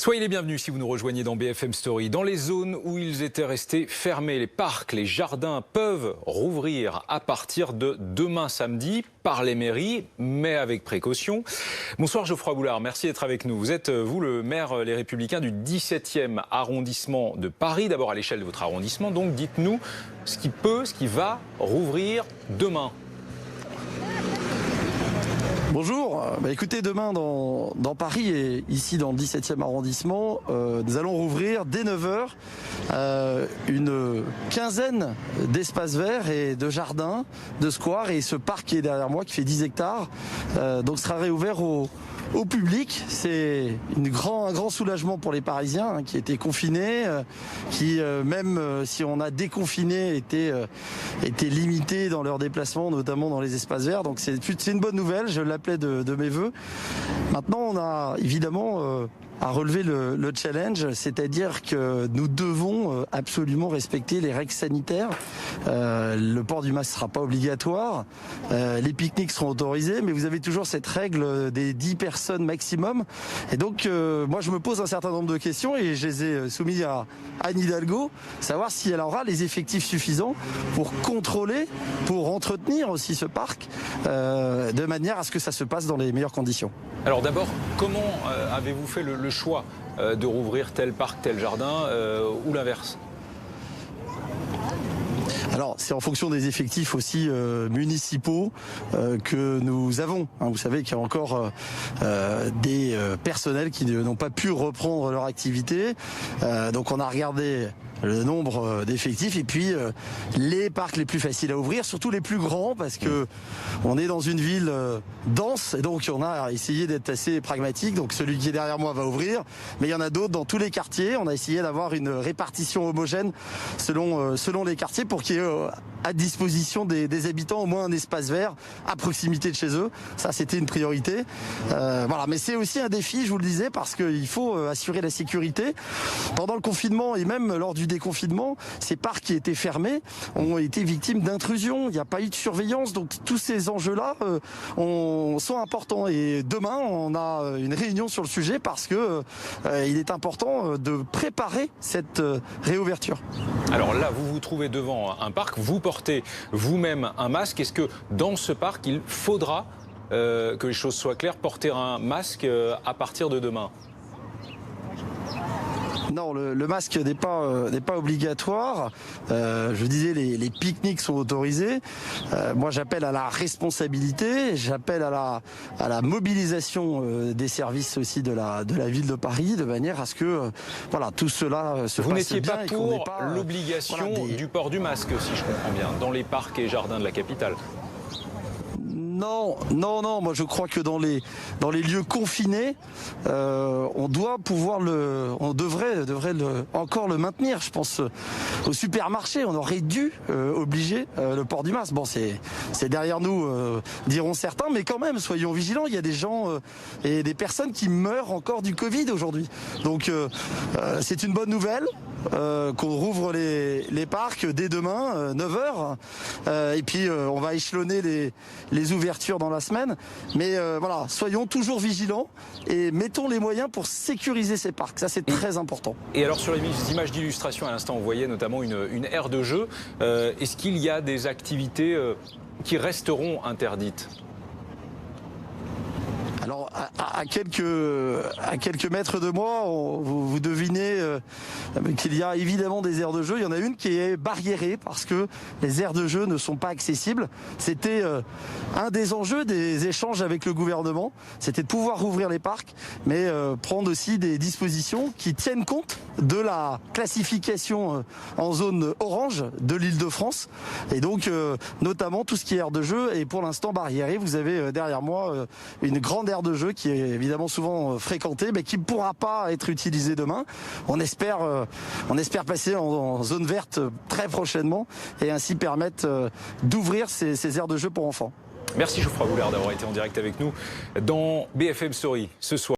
Soyez les bienvenus si vous nous rejoignez dans BFM Story. Dans les zones où ils étaient restés fermés, les parcs, les jardins peuvent rouvrir à partir de demain samedi par les mairies, mais avec précaution. Bonsoir Geoffroy Boulard, merci d'être avec nous. Vous êtes, vous, le maire Les Républicains du 17e arrondissement de Paris. D'abord à l'échelle de votre arrondissement, donc dites-nous ce qui va rouvrir demain. Bonjour, écoutez, demain dans Paris et ici dans le 17e arrondissement, nous allons rouvrir dès 9 h une quinzaine d'espaces verts et de jardins, de squares, et ce parc qui est derrière moi qui fait 10 hectares donc sera réouvert au public. C'est un grand soulagement pour les Parisiens qui étaient confinés, qui même si on a déconfiné étaient limités dans leurs déplacements, notamment dans les espaces verts. Donc c'est une bonne nouvelle, je l'appelais de mes voeux. Maintenant on a évidemment à relever le challenge, c'est-à-dire que nous devons absolument respecter les règles sanitaires. Le port du masque ne sera pas obligatoire, les pique-niques seront autorisés, mais vous avez toujours cette règle des 10 personnes maximum. Et donc, moi, je me pose un certain nombre de questions et je les ai soumises à Anne Hidalgo, savoir si elle aura les effectifs suffisants pour contrôler, pour entretenir aussi ce parc, de manière à ce que ça se passe dans les meilleures conditions. Alors d'abord, comment avez-vous fait le choix de rouvrir tel parc, tel jardin ou l'inverse ? Alors, c'est en fonction des effectifs aussi municipaux que nous avons. Vous savez qu'il y a encore des personnels qui n'ont pas pu reprendre leur activité. Donc, on a regardé le nombre d'effectifs et puis les parcs les plus faciles à ouvrir, surtout les plus grands, parce que on est dans une ville dense et donc on a essayé d'être assez pragmatique. Donc celui qui est derrière moi va ouvrir, mais il y en a d'autres dans tous les quartiers. On a essayé d'avoir une répartition homogène selon les quartiers pour qu'il y ait à disposition des habitants au moins un espace vert à proximité de chez eux. Ça, c'était une priorité. Voilà, mais c'est aussi un défi, je vous le disais, parce qu'il faut assurer la sécurité. Pendant le confinement et même lors du déconfinement, ces parcs qui étaient fermés ont été victimes d'intrusions. Il n'y a pas eu de surveillance, donc tous ces enjeux-là sont importants. Et demain, on a une réunion sur le sujet parce que il est important de préparer cette réouverture. Alors là, vous vous trouvez devant un parc, vous portez vous-même un masque. Est-ce que dans ce parc, il faudra que les choses soient claires, porter un masque à partir de demain ? Non, le masque n'est pas obligatoire. Je disais, les pique-niques sont autorisés. Moi, j'appelle à la responsabilité, j'appelle à la mobilisation des services aussi de la ville de Paris, de manière à ce que voilà, tout cela se passe bien. Vous n'étiez pas pour pas l'obligation du port du masque, si je comprends bien, dans les parcs et jardins de la capitale. Non, moi je crois que dans les lieux confinés, on doit pouvoir on devrait encore le maintenir. Je pense au supermarché, on aurait dû obliger le port du masque. Bon, c'est derrière nous, diront certains, mais quand même, soyons vigilants. Il y a des gens et des personnes qui meurent encore du Covid aujourd'hui. Donc c'est une bonne nouvelle. Qu'on rouvre les parcs dès demain, 9 h. Et puis on va échelonner les ouvertures dans la semaine. Mais voilà, soyons toujours vigilants et mettons les moyens pour sécuriser ces parcs. Ça, c'est très important. Et alors sur les images d'illustration, à l'instant, on voyait notamment une aire de jeu. Est-ce qu'il y a des activités qui resteront interdites ? Alors, à quelques mètres de moi, vous devinez qu'il y a évidemment des aires de jeu. Il y en a une qui est barriérée parce que les aires de jeu ne sont pas accessibles. C'était un des enjeux des échanges avec le gouvernement. C'était de pouvoir rouvrir les parcs, mais prendre aussi des dispositions qui tiennent compte de la classification en zone orange de l'Île-de-France. Et donc, notamment tout ce qui est aire de jeu est pour l'instant barriéré. Vous avez derrière moi une grande aire de jeu qui est évidemment souvent fréquentée, mais qui ne pourra pas être utilisée demain. On espère passer en zone verte très prochainement et ainsi permettre d'ouvrir ces aires de jeu pour enfants. Merci Geoffroy Boulard d'avoir été en direct avec nous dans BFM Story ce soir.